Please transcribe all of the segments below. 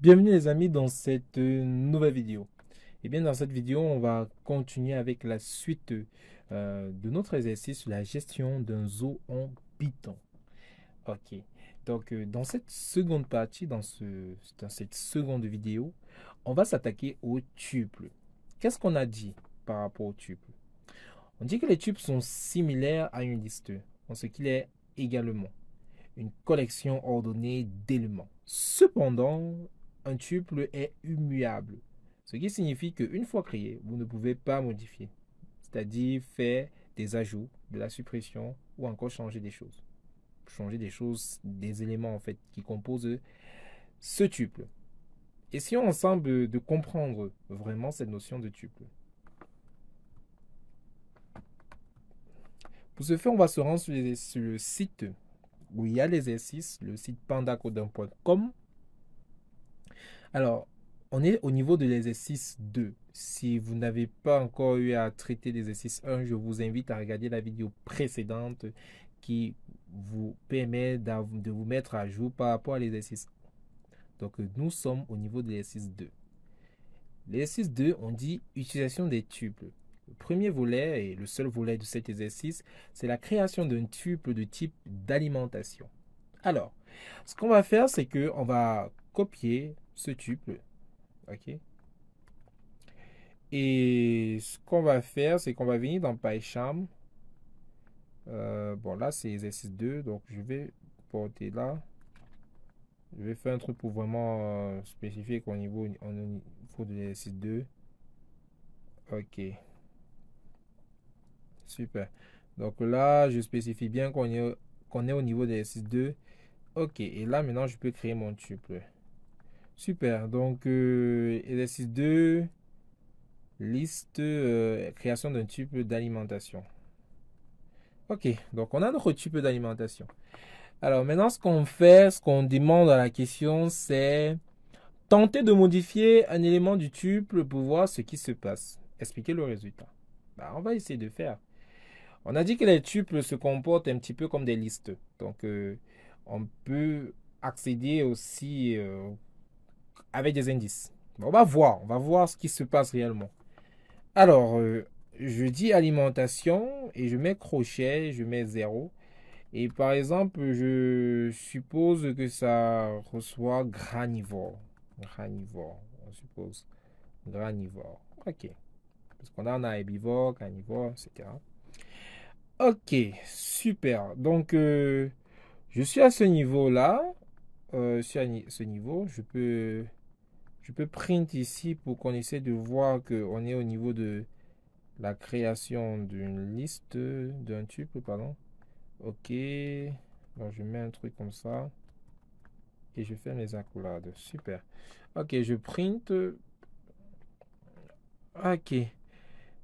Bienvenue les amis dans cette nouvelle vidéo. Et bien dans cette vidéo, on va continuer avec la suite de notre exercice sur la gestion d'un zoo en Python. Ok. Donc dans cette seconde partie, dans cette seconde vidéo, on va s'attaquer aux tuples. Qu'est-ce qu'on a dit par rapport aux tuples? On dit que les tuples sont similaires à une liste, en ce qu'il est également une collection ordonnée d'éléments. Cependant, un tuple est immuable, ce qui signifie qu'une fois créé, vous ne pouvez pas modifier, c'est-à-dire faire des ajouts, de la suppression ou encore changer des choses. Changer des choses, des éléments en fait qui composent ce tuple. Essayons ensemble de comprendre vraiment cette notion de tuple. Pour ce faire, on va se rendre sur le site où il y a l'exercice, le site pandacodin.com. Alors, on est au niveau de l'exercice 2. Si vous n'avez pas encore eu à traiter l'exercice 1, je vous invite à regarder la vidéo précédente qui vous permet de vous mettre à jour par rapport à l'exercice 1. Donc, nous sommes au niveau de l'exercice 2. L'exercice 2, on dit utilisation des tuples. Le premier volet et le seul volet de cet exercice, c'est la création d'un tuple de type d'alimentation. Alors, ce qu'on va faire, c'est qu'on va copier ce tuple. OK? Et ce qu'on va faire, c'est qu'on va venir dans PyCharm. Bon, là, c'est exercice 2. Donc, je vais porter là. Je vais faire un truc pour vraiment spécifier qu'au niveau, au niveau de l'exercice 2. OK. Super. Donc là, je spécifie bien qu'on est au niveau de l'exercice 2. OK. Et là, maintenant, je peux créer mon tuple. Super. Donc, exercice 2. Liste, création d'un tuple d'alimentation. Ok, donc on a notre type d'alimentation. Alors maintenant, ce qu'on fait, ce qu'on demande à la question, c'est tenter de modifier un élément du tuple pour voir ce qui se passe. Expliquer le résultat. Bah, on va essayer de faire. On a dit que les tuples se comportent un petit peu comme des listes. Donc, on peut accéder aussi avec des indices. On va voir ce qui se passe réellement. Alors, je dis alimentation et je mets crochet, je mets 0. Et par exemple, je suppose que ça reçoit granivore. Granivore, on suppose. Granivore. Ok. Parce qu'on a herbivore, carnivore, etc. Ok, super. Donc, je suis à ce niveau-là. Je suis à ce niveau. Je peux print ici pour qu'on essaie de voir qu'on est au niveau de la création d'une liste, d'un tuple, pardon. Ok. Donc, je mets un truc comme ça. Et je fais mes accolades. Super. Ok, je print. Ok.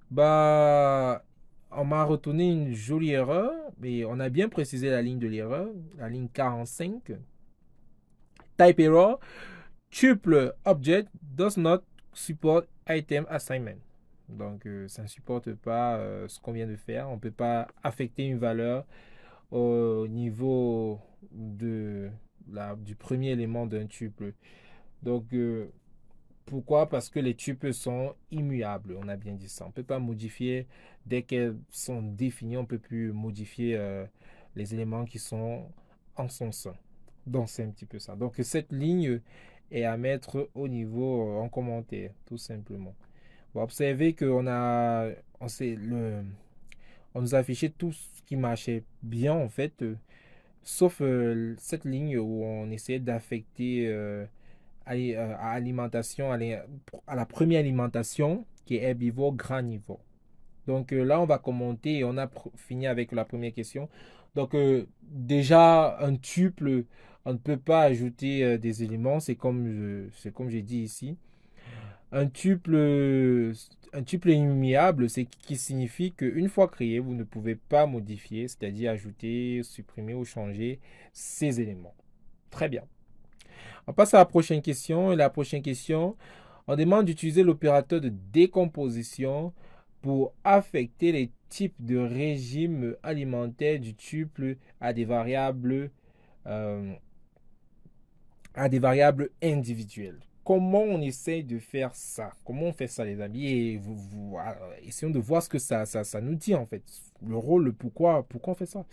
Bah, on m'a retourné une jolie erreur. Mais on a bien précisé la ligne de l'erreur. La ligne 45. Type error. Tuple object does not support item assignment. Donc, ça ne supporte pas ce qu'on vient de faire. On ne peut pas affecter une valeur au niveau du premier élément d'un tuple. Donc, pourquoi? Parce que les tuples sont immuables. On a bien dit ça. On ne peut pas modifier dès qu'elles sont définies. On ne peut plus modifier les éléments qui sont en son sein. Donc, c'est un petit peu ça. Donc, cette ligne est à mettre au niveau en commentaire, tout simplement. Vous observez qu'on a, on nous a affiché tout ce qui marchait bien, en fait, sauf cette ligne où on essayait d'affecter à alimentation, à la première alimentation qui est herbivore, granivore. Donc là, on va commenter et on a fini avec la première question. Donc déjà, un tuple, on ne peut pas ajouter des éléments, c'est comme j'ai dit ici. Un tuple, un tuple immuable, c'est qui signifie qu'une fois créé, vous ne pouvez pas modifier, c'est-à-dire ajouter, supprimer ou changer ces éléments. Très bien. On passe à la prochaine question. Et la prochaine question, on demande d'utiliser l'opérateur de décomposition pour affecter les types de régimes alimentaires du tuple à des variables à des variables individuelles. Comment on essaye de faire ça? Comment on fait ça, les amis? Et essayons de voir ce que ça nous dit, en fait. Le rôle, le pourquoi on fait ça.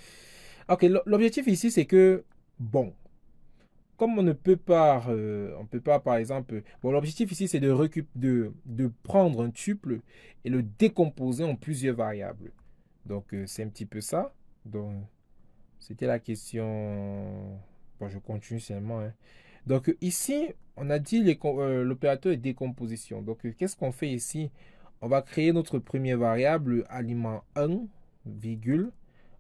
Ok, l'objectif ici, c'est que, bon, comme on peut pas, par exemple, bon, l'objectif ici, c'est de prendre un tuple et le décomposer en plusieurs variables. Donc, c'est un petit peu ça. Donc, c'était la question. Bon, je continue seulement, hein. Donc ici, on a dit l'opérateur est décomposition. Donc qu'est-ce qu'on fait ici? On va créer notre première variable aliment 1, virgule,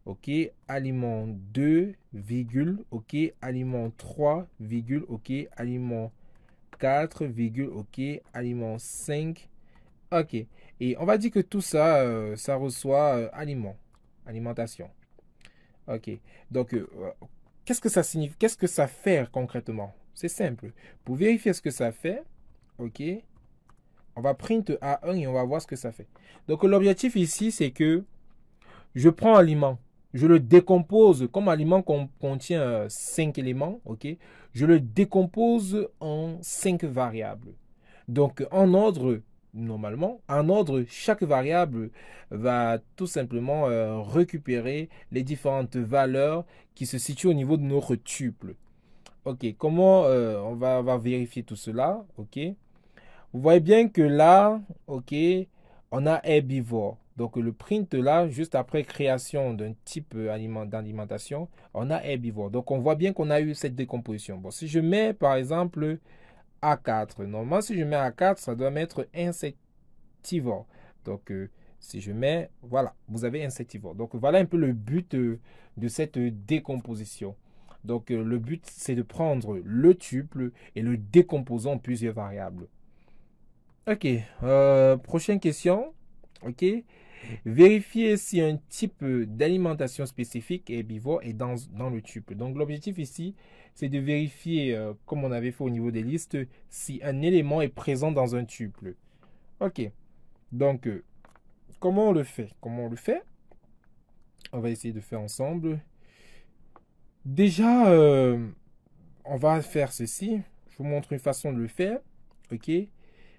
ok, aliment 2, virgule, ok, aliment 3, virgule, ok, aliment 4, virgule, ok, aliment 5, ok. Et on va dire que tout ça, ça reçoit aliment, alimentation. Ok. Donc, qu'est-ce que ça signifie? Qu'est-ce que ça fait concrètement? C'est simple. Pour vérifier ce que ça fait, ok, on va print A1 et on va voir ce que ça fait. Donc, l'objectif ici, c'est que je prends aliment, je le décompose, comme aliment contient 5 éléments, ok, je le décompose en 5 variables. Donc, en ordre, normalement, en ordre, chaque variable va tout simplement récupérer les différentes valeurs qui se situent au niveau de notre tuple. Ok, comment on va vérifier tout cela? Ok, vous voyez bien que là, ok, on a herbivore. Donc le print là, juste après création d'un type d'alimentation, on a herbivore. Donc on voit bien qu'on a eu cette décomposition. Bon, si je mets par exemple A4, normalement si je mets A4, ça doit mettre insectivore. Donc si je mets, voilà, vous avez insectivore. Donc voilà un peu le but de cette décomposition. Donc le but c'est de prendre le tuple et le décomposer en plusieurs variables. Ok, prochaine question. Ok, vérifier si un type d'alimentation spécifique herbivore est dans le tuple. Donc l'objectif ici, c'est de vérifier, comme on avait fait au niveau des listes, si un élément est présent dans un tuple. Ok, donc comment on le fait? Comment on le fait? On va essayer de faire ensemble. Déjà, on va faire ceci. Je vous montre une façon de le faire. Ok,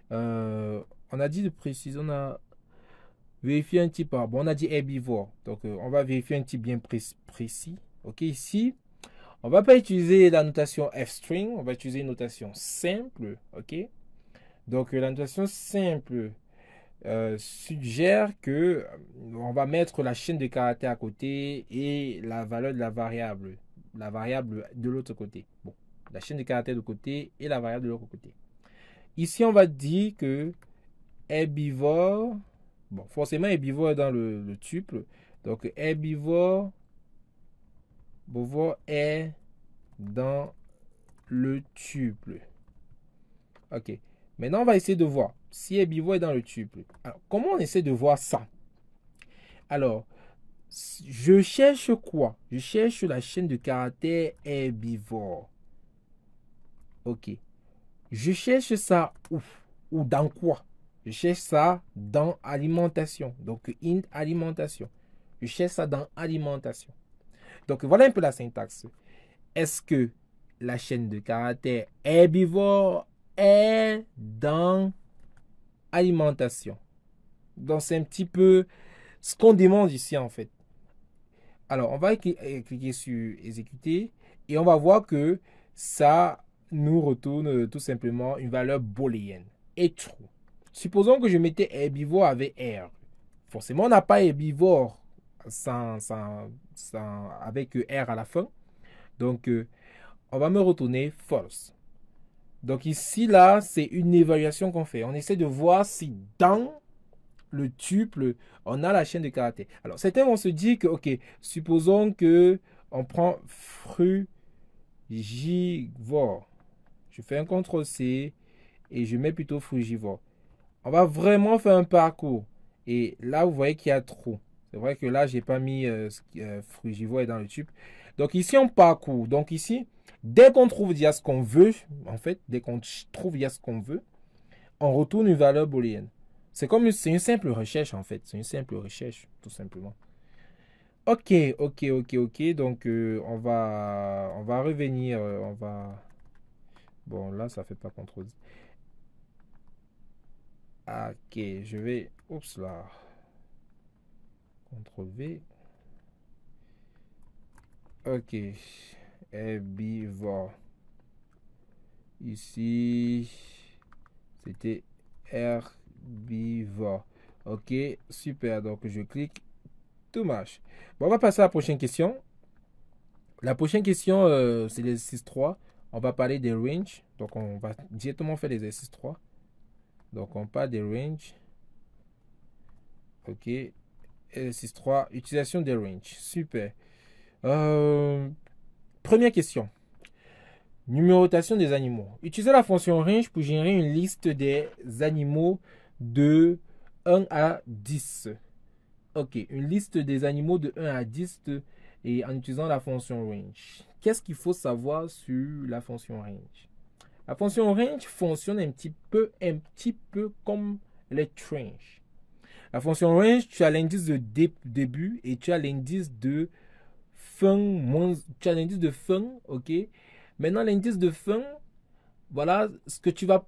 on a dit de préciser, on a vérifier un type. Bon, on a dit herbivore. Donc, on va vérifier un type bien précis. Ok, ici, on va pas utiliser la notation f-string. On va utiliser une notation simple. Ok. Donc, la notation simple suggère que on va mettre la chaîne de caractères à côté et la valeur de la variable. La variable de l'autre côté. Bon, la chaîne de caractères de côté et la variable de l'autre côté. Ici, on va dire que herbivore. Bon, forcément, herbivore est dans le tuple. Donc, herbivore est dans le tuple. Ok. Maintenant, on va essayer de voir si herbivore est dans le tuple. Alors, comment on essaie de voir ça? Alors, je cherche quoi? Je cherche la chaîne de caractères herbivore. Ok. Je cherche ça où? Ou dans quoi? Je cherche ça dans alimentation. Donc, int alimentation. Je cherche ça dans alimentation. Donc, voilà un peu la syntaxe. Est-ce que la chaîne de caractères herbivore est dans alimentation? Donc, c'est un petit peu ce qu'on demande ici, en fait. Alors, on va cliquer sur exécuter et on va voir que ça nous retourne tout simplement une valeur booléenne et true. Supposons que je mettais herbivore avec R. Forcément, on n'a pas herbivore avec R à la fin. Donc, on va me retourner false. Donc ici, là, c'est une évaluation qu'on fait. On essaie de voir si dans le tuple, on a la chaîne de caractères. Alors, certains vont se dire que, ok, supposons que on prend frugivore. Je fais un CTRL-C et je mets plutôt frugivore. On va vraiment faire un parcours. Et là, vous voyez qu'il y a trop. C'est vrai que là, j'ai pas mis frugivore est dans le tuple. Donc ici, on parcourt. Donc ici, dès qu'on trouve il y a ce qu'on veut, en fait, dès qu'on trouve il y a ce qu'on veut, on retourne une valeur booléenne. C'est une simple recherche, en fait. C'est une simple recherche, tout simplement. Ok, ok. Donc, on va revenir. Bon, là, ça fait pas CTRL. Ok, je vais... Oups là. CTRL V. Ok. Herbivore. Ici, c'était herbivore. Ok, super. Donc, je clique. Tout marche. Bon, on va passer à la prochaine question. La prochaine question, c'est l'exercice 3. On va parler des ranges. Donc, on va directement faire l'exercice 3. Donc, on parle des ranges. Ok. Exercice 3. Utilisation des ranges. Super. Première question. Numérotation des animaux. Utilisez la fonction range pour générer une liste des animaux de 1 à 10. Ok, une liste des animaux de 1 à 10 et en utilisant la fonction range. Qu'est-ce qu'il faut savoir sur la fonction range? La fonction range fonctionne un petit peu comme les ranges. La fonction range, tu as l'indice de début et tu as l'indice de fin, tu as l'indice de fin, ok? Maintenant, l'indice de fin, voilà ce que tu vas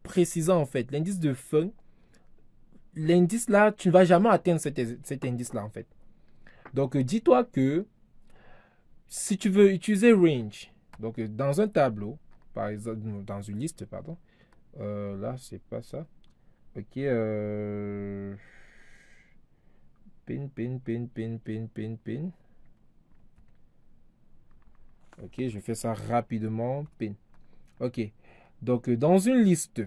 préciser en fait. L'indice de fin, l'indice là, tu ne vas jamais atteindre cet indice là en fait. Donc, dis-toi que si tu veux utiliser range, donc dans un tableau, par exemple, dans une liste, pardon, là, c'est pas ça. Ok, pin. Ok, je fais ça rapidement, pin. Ok, donc dans une liste,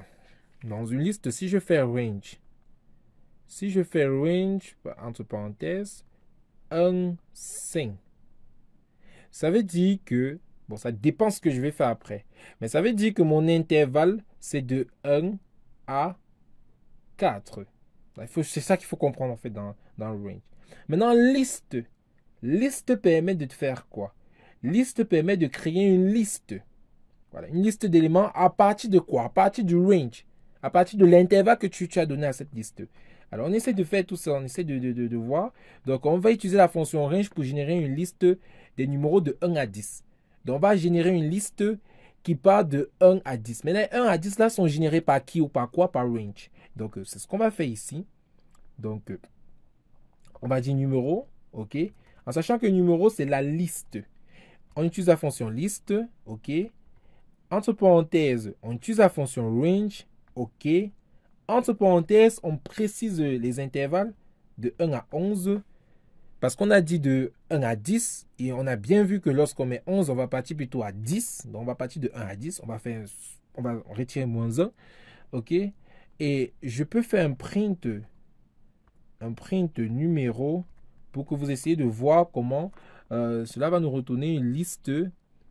si je fais range, entre parenthèses, 1, 5, ça veut dire que, bon, ça dépend ce que je vais faire après, mais ça veut dire que mon intervalle, c'est de 1 à 4. C'est ça qu'il faut comprendre en fait dans le range. Maintenant, liste permet de faire quoi? Liste permet de créer une liste. Voilà, une liste d'éléments à partir de quoi? À partir du range, à partir de l'intervalle que tu as donné à cette liste. Alors, on essaie de faire tout ça, on essaie de voir. Donc, on va utiliser la fonction range pour générer une liste des numéros de 1 à 10. Donc, on va générer une liste qui part de 1 à 10. Mais les 1 à 10 là sont générés par qui ou par quoi? Par range. Donc, c'est ce qu'on va faire ici. Donc, on va dire numéro, ok? En sachant que numéro, c'est la liste. On utilise la fonction liste, ok? Entre parenthèses, on utilise la fonction range, ok? Entre parenthèses, on précise les intervalles de 1 à 11 parce qu'on a dit de 1 à 10 et on a bien vu que lorsqu'on met 11, on va partir plutôt à 10. Donc, on va partir de 1 à 10. On va retirer moins 1, ok? Et je peux faire un print numéro pour que vous essayez de voir comment cela va nous retourner une liste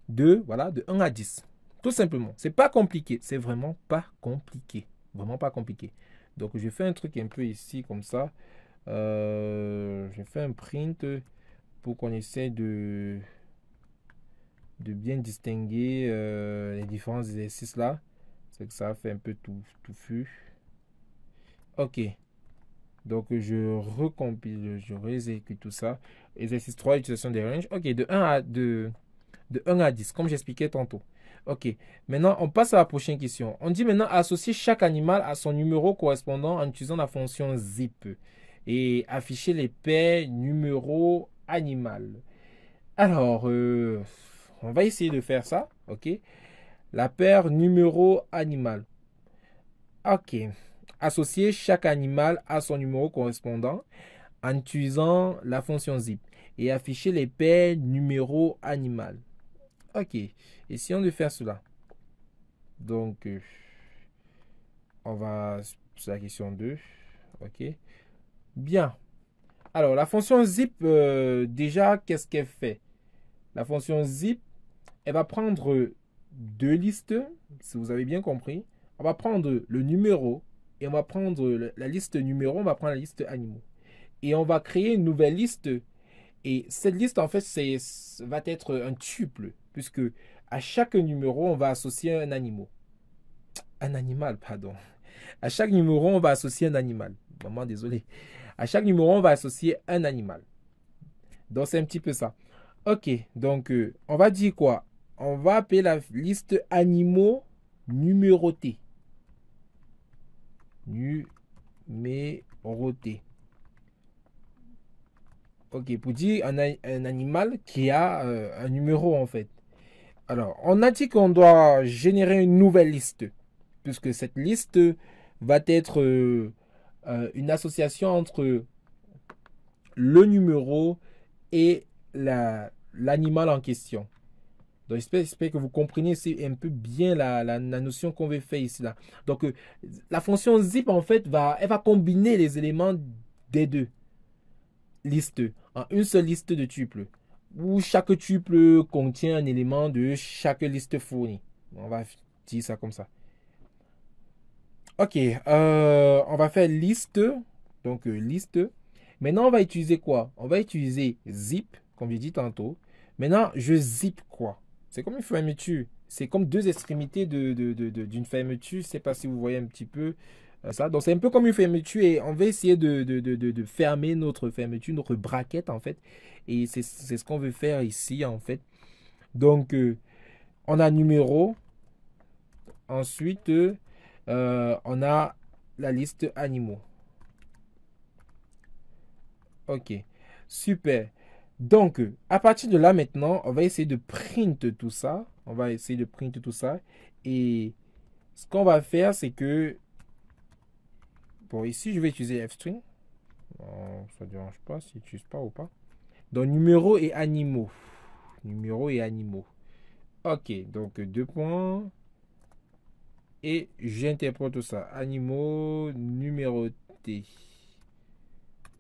voilà, de 1 à 10. Tout simplement. C'est pas compliqué. C'est vraiment pas compliqué. Vraiment pas compliqué. Donc, je fais un truc un peu ici, comme ça. Je fais un print pour qu'on essaie de bien distinguer les différents exercices là. C'est que ça fait un peu tout touffu. Ok. Donc, je recompile, je réexécute tout ça. Exercice 3, utilisation des ranges. Ok, de 1 à 10, comme j'expliquais tantôt. Ok, maintenant, on passe à la prochaine question. On dit maintenant associer chaque animal à son numéro correspondant en utilisant la fonction zip et afficher les paires numéro animal. Alors, on va essayer de faire ça. Ok, la paire numéro animal. Ok, associer chaque animal à son numéro correspondant en utilisant la fonction zip et afficher les paires numéro animal. Ok, essayons de faire cela. Donc, on va sur la question 2. Ok, bien. Alors, la fonction zip, déjà, qu'est-ce qu'elle fait? La fonction zip, elle va prendre deux listes, si vous avez bien compris. On va prendre le numéro et on va prendre la liste numéro, on va prendre la liste animaux. Et on va créer une nouvelle liste. Et cette liste, en fait, va être un tuple, puisque à chaque numéro, on va associer un animal. Un animal, pardon. À chaque numéro, on va associer un animal. Vraiment désolé. À chaque numéro, on va associer un animal. Donc, c'est un petit peu ça. Ok, donc, on va dire quoi? on va appeler la liste animaux numérotés. Numérotés. Ok, pour dire un animal qui a un numéro en fait. Alors, on a dit qu'on doit générer une nouvelle liste, puisque cette liste va être une association entre le numéro et l'animal en question. Donc, j'espère que vous comprenez un peu bien la notion qu'on veut faire ici. Là. Donc, la fonction zip, en fait, elle va combiner les éléments des deux listes en une seule liste de tuples, où chaque tuple contient un élément de chaque liste fournie. On va dire ça comme ça. Ok, on va faire liste. Donc, liste. Maintenant, on va utiliser quoi? On va utiliser zip, comme j'ai dit tantôt. Maintenant, je zip quoi? C'est comme une fermeture. C'est comme deux extrémités d'une fermeture. Je ne sais pas si vous voyez un petit peu ça. Donc, c'est un peu comme une fermeture et on va essayer de fermer notre fermeture, notre braquette en fait. Et c'est ce qu'on veut faire ici en fait. Donc, on a numéro. Ensuite, on a la liste animaux. Ok, super. Donc, à partir de là maintenant, on va essayer de print tout ça. On va essayer de print tout ça. Et ce qu'on va faire, c'est que... Bon, ici, je vais utiliser fstring. Ça ne dérange pas si tu n'utilises pas ou pas. Donc, numéro et animaux. Numéro et animaux. Ok, donc deux points. Et j'interprète tout ça. Animaux numérotés.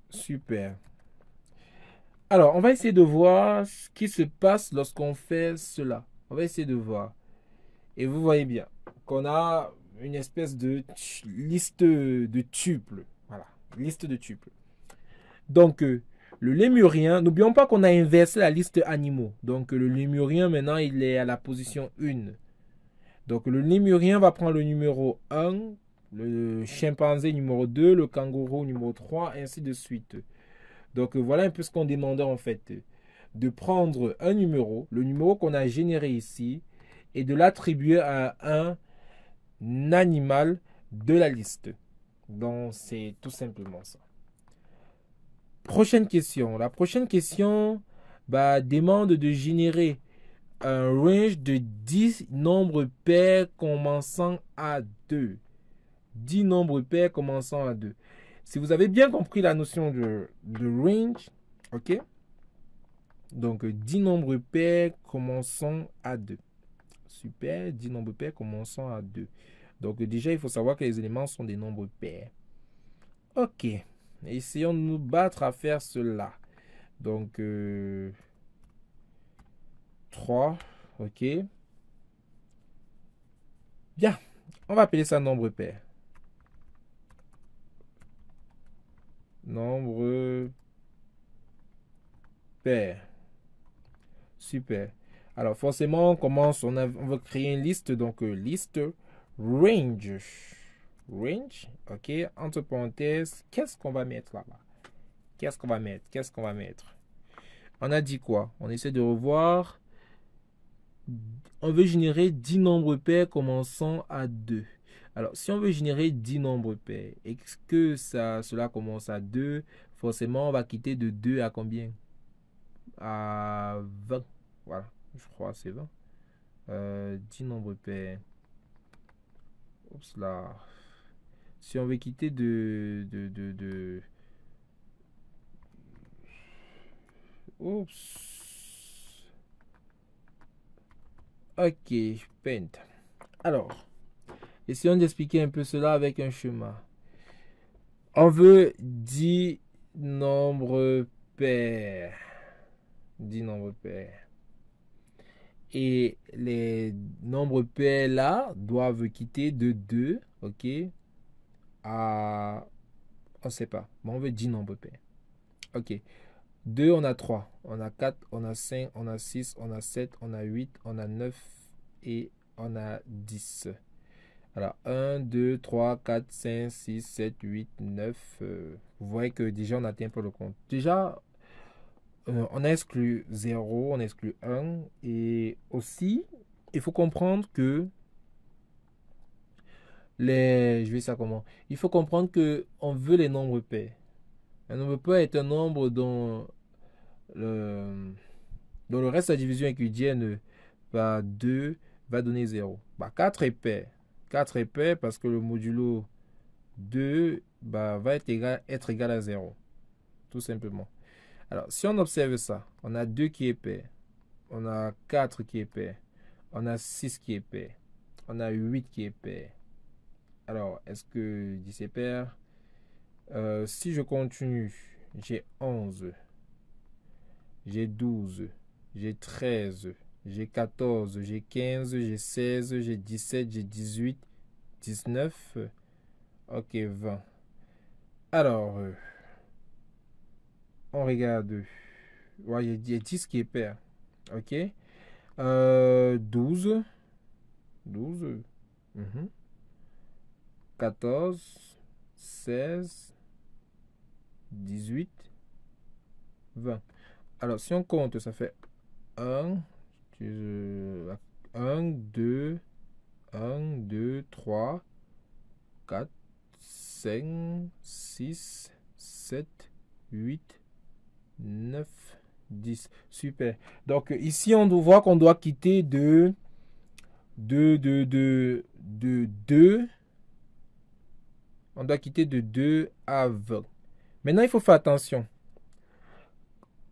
Super. Alors, on va essayer de voir ce qui se passe lorsqu'on fait cela. On va essayer de voir. Et vous voyez bien qu'on a une espèce de liste de tuples. Voilà, liste de tuples. Donc, le lémurien, n'oublions pas qu'on a inversé la liste animaux. Donc, le lémurien, maintenant, il est à la position 1. Donc, le lémurien va prendre le numéro 1, le chimpanzé numéro 2, le kangourou numéro 3, ainsi de suite. Donc, voilà un peu ce qu'on demandait en fait. De prendre un numéro, le numéro qu'on a généré ici, et de l'attribuer à un animal de la liste. Donc, c'est tout simplement ça. Prochaine question. La prochaine question demande de générer un range de 10 nombres pairs commençant à 2. 10 nombres pairs commençant à 2. Si vous avez bien compris la notion de range, ok? Donc, 10 nombres pairs commençant à 2. Super, 10 nombres pairs commençant à 2. Donc, déjà, il faut savoir que les éléments sont des nombres pairs. Ok, essayons de nous battre à faire cela. Donc, 3, ok. Bien, on va appeler ça nombre pair. Nombre pair. Super. Alors, forcément, on commence, on va créer une liste. Donc, liste range. Range, ok. Entre parenthèses, qu'est-ce qu'on va mettre là-bas? Qu'est-ce qu'on va mettre? Qu'est-ce qu'on va mettre? On a dit quoi? On essaie de revoir. On veut générer 10 nombres pairs commençant à 2. Alors, si on veut générer 10 nombres pairs, est-ce que cela commence à 2? Forcément, on va quitter de 2 à combien? À 20. Voilà, je crois c'est 20. 10 nombres pairs. Oups là. Si on veut quitter Oups. Ok, paint. Alors, essayons d'expliquer un peu cela avec un schéma. On veut 10 nombres pairs. 10 nombres pairs. Et les nombres pairs là doivent quitter de 2, ok, à... On ne sait pas. Mais on veut 10 nombres pairs. Ok. 2, on a 3. On a 4, on a 5, on a 6, on a 7, on a 8, on a 9 et on a 10. Alors, 1, 2, 3, 4, 5, 6, 7, 8, 9. Vous voyez que déjà, on atteint pas le compte. Déjà, on a exclu 0, on a exclu 1. Et aussi, il faut comprendre que je vais ça comment? Il faut comprendre que on veut les nombres pairs. Un nombre pair est un nombre le, dont le reste de la division euclidienne par 2 va donner 0. Bah, 4 est pair. 4 est pair parce que le modulo 2 va être égal à 0. Tout simplement. Alors, si on observe ça, on a 2 qui est pair. On a 4 qui est pair. On a 6 qui est pair. On a 8 qui est pair. Alors, est-ce que 10 est pair? Si je continue, j'ai 11, j'ai 12, j'ai 13, j'ai 14, j'ai 15, j'ai 16, j'ai 17, j'ai 18, 19, ok, 20. Alors, on regarde. Ouais, il y a 10 qui est pair. Ok. 12. 12. 14. 16. 18. 20. Alors, si on compte, ça fait 1, 2, 1, 2, 3, 4, 5, 6, 7, 8, 9, 10. Super. Donc, ici, on doit voir qu'on doit quitter de 2. On doit quitter de 2 à 20. Maintenant, il faut faire attention.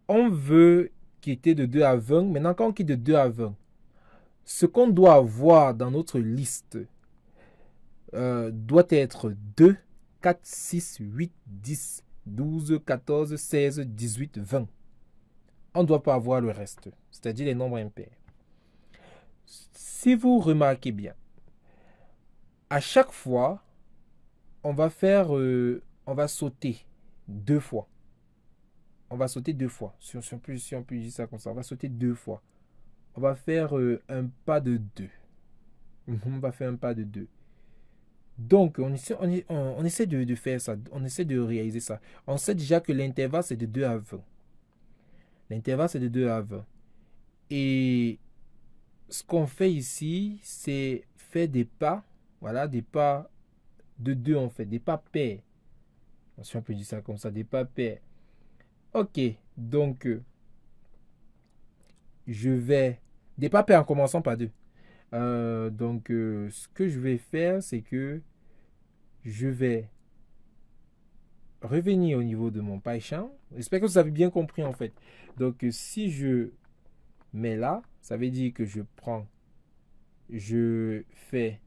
On veut quitter de 2 à 20. Maintenant, quand on quitte de 2 à 20, ce qu'on doit avoir dans notre liste doit être 2, 4, 6, 8, 10, 12, 14, 16, 18, 20. On ne doit pas avoir le reste, c'est-à-dire les nombres impairs. Si vous remarquez bien, à chaque fois, on va sauter 2 fois. On va sauter 2 fois. Si on peut dire ça comme ça, on va sauter 2 fois. On va faire un pas de 2. On va faire un pas de 2. Donc, on essaie de faire ça. On essaie de réaliser ça. On sait déjà que l'intervalle, c'est de 2 à 20. L'intervalle, c'est de 2 à 20. Et ce qu'on fait ici, c'est faire des pas. Voilà, des pas de 2 en fait. Des pas pairs. Si on peut dire ça comme ça, des pas pairs. Ok, donc, je vais... Des pas pairs en commençant par 2. Donc, ce que je vais faire, c'est que je vais revenir au niveau de mon PyCharm. J'espère que vous avez bien compris en fait. Donc, si je mets là, ça veut dire que je fais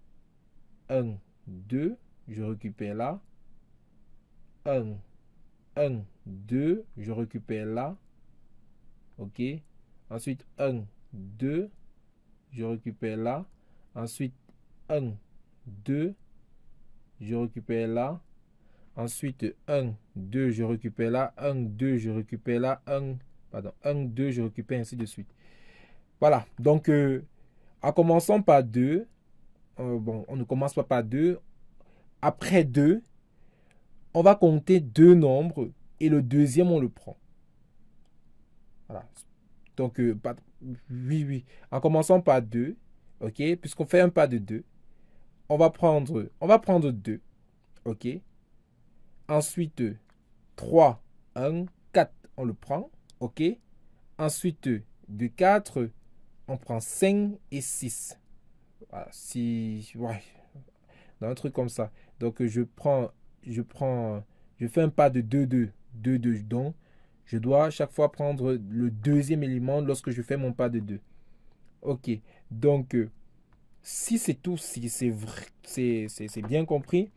1, 2, je récupère là. 1, 1, 2, je récupère là. Ok. Ensuite, 1, 2, je récupère là. Ensuite, 1, 2, je récupère là. Ensuite, 1, 2, je récupère là. 1, 2, je récupère là. 1, 2, je récupère ainsi de suite. Voilà. Donc, en commençant par 2, bon, on ne commence pas par 2. Après 2, on va compter 2 nombres et le deuxième, on le prend. Voilà. Donc, oui, oui. En commençant par 2, ok, puisqu'on fait un pas de 2, on va prendre 2, ok. Ensuite, 3, 1, 4, on le prend, ok. Ensuite, de 4, on prend 5 et 6. Voilà, ouais, dans un truc comme ça. Donc, je fais un pas de 2, 2, 2, 2. Donc, je dois à chaque fois prendre le deuxième élément lorsque je fais mon pas de 2. Ok, donc, si c'est tout, si c'est vrai, c'est bien compris,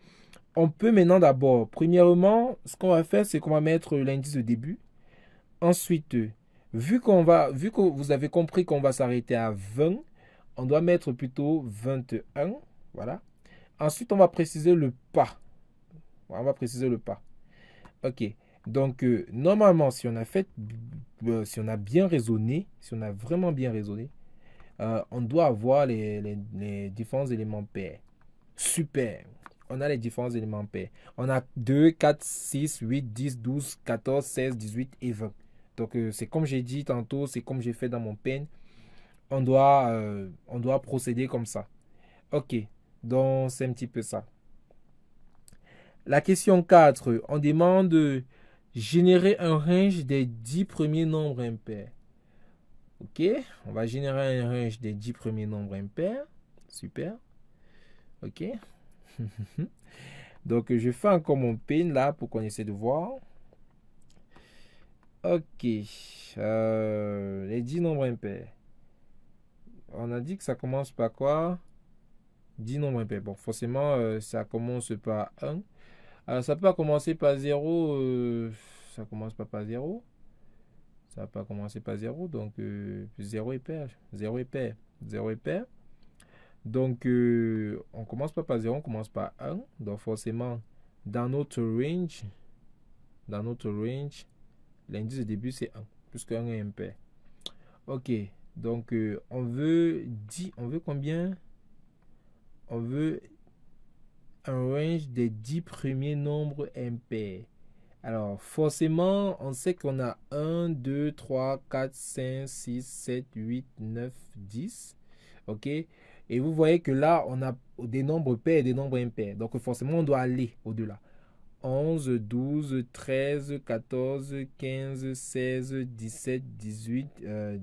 on peut maintenant d'abord, premièrement, ce qu'on va faire, c'est qu'on va mettre l'indice de début. Ensuite, vu que vous avez compris qu'on va s'arrêter à 20, on doit mettre plutôt 21. Voilà. Ensuite, on va préciser le pas. On va préciser le pas. Ok. Donc, normalement, si on a bien raisonné, si on a vraiment bien raisonné, on doit avoir les différents éléments pairs. Super. On a les différents éléments pairs. On a 2, 4, 6, 8, 10, 12, 14, 16, 18 et 20. Donc, c'est comme j'ai dit tantôt, c'est comme j'ai fait dans mon pen. On doit procéder comme ça. Ok, donc c'est un petit peu ça. La question 4, on demande de générer un range des 10 premiers nombres impairs. Ok, on va générer un range des 10 premiers nombres impairs. Super. Ok. Donc, je fais encore mon pin là pour qu'on essaie de voir. Ok. Les 10 nombres impairs. On a dit que ça commence par quoi? 10 nombres impairs. Bon, forcément, ça commence par 1. Alors, ça peut pas commencer par 0. Ça commence pas par 0. Ça va pas commencer par 0. Donc, 0 est pair. 0 est pair. 0 est pair. Donc, on commence pas par 0, on commence par 1. Donc, forcément, dans notre range, l'indice de début, c'est 1. Puisque 1 est impair. Ok. Donc, on veut combien? On veut un range des 10 premiers nombres impairs. Alors, forcément, on sait qu'on a 1, 2, 3, 4, 5, 6, 7, 8, 9, 10. OK? Et vous voyez que là, on a des nombres pairs et des nombres impairs. Donc, forcément, on doit aller au-delà. 11, 12, 13, 14, 15, 16, 17, 18,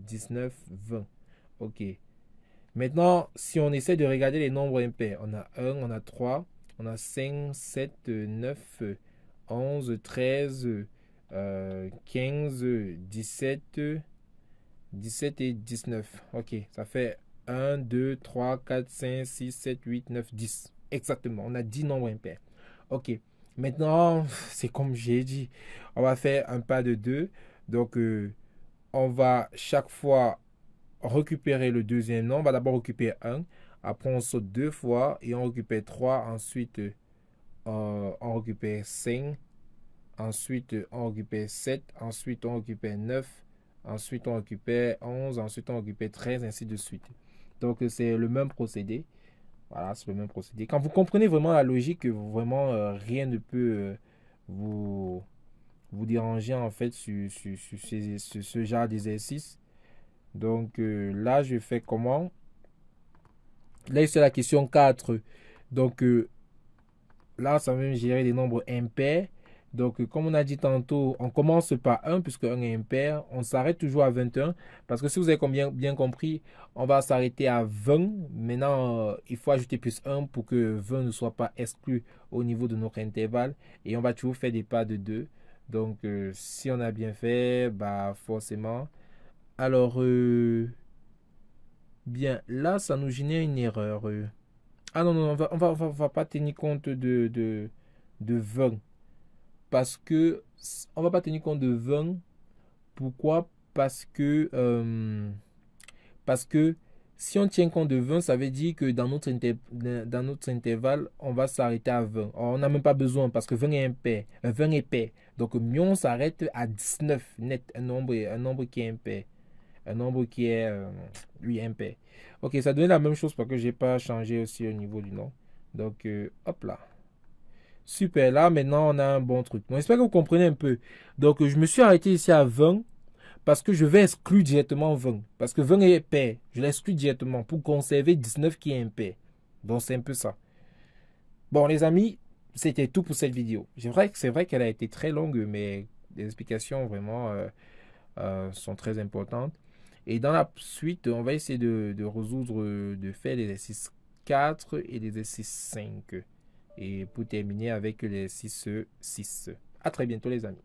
19, 20. OK. Maintenant, si on essaie de regarder les nombres impairs, on a 1, on a 3, on a 5, 7, 9, 11, 13, 15, 17, 17 et 19. Ok, ça fait 1, 2, 3, 4, 5, 6, 7, 8, 9, 10. Exactement, on a 10 nombres impairs. Ok, maintenant, c'est comme j'ai dit, on va faire un pas de 2. Donc, on va chaque fois récupérer le deuxième nombre. On va d'abord récupérer 1. Après, on saute 2 fois et on récupère 3. Ensuite, on récupère 5. Ensuite, on récupère 7. Ensuite, on récupère 9. Ensuite, on récupère 11. Ensuite, on récupère 13, ainsi de suite. Donc, c'est le même procédé. Voilà, c'est le même procédé. Quand vous comprenez vraiment la logique, vraiment, rien ne peut vous, vous déranger en fait sur ce genre d'exercice. Donc, là, je fais comment? Là, c'est la question 4. Donc, là, ça va me gérer des nombres impairs. Donc, comme on a dit tantôt, on commence par 1 puisque 1 est impair. On s'arrête toujours à 21 parce que si vous avez bien compris, on va s'arrêter à 20. Maintenant, il faut ajouter plus 1 pour que 20 ne soit pas exclu au niveau de notre intervalle. Et on va toujours faire des pas de 2. Donc, si on a bien fait, bah forcément. Alors, bien, là, ça nous génère une erreur. Ah non, non, on va pas tenir compte de 20. Parce que on va pas tenir compte de 20. Pourquoi? Parce que si on tient compte de 20, ça veut dire que dans notre intervalle, on va s'arrêter à 20. Or, on n'a même pas besoin parce que 20 est impair. 20 est pair. Donc, mieux on s'arrête à 19 net, un nombre qui est impair. Un nombre qui est, lui, impair. Ok, ça donne la même chose parce que j'ai pas changé aussi au niveau du nom. Donc, hop là. Super, là maintenant on a un bon truc. Bon, j'espère que vous comprenez un peu. Donc, je me suis arrêté ici à 20 parce que je vais exclure directement 20. Parce que 20 est pair. Je l'exclus directement pour conserver 19 qui est impair. Donc, c'est un peu ça. Bon, les amis, c'était tout pour cette vidéo. C'est vrai qu'elle a été très longue, mais les explications vraiment sont très importantes. Et dans la suite, on va essayer de résoudre, de faire l'exercice 4 et l'exercice 5. Et pour terminer avec l'exercice 6. À très bientôt les amis.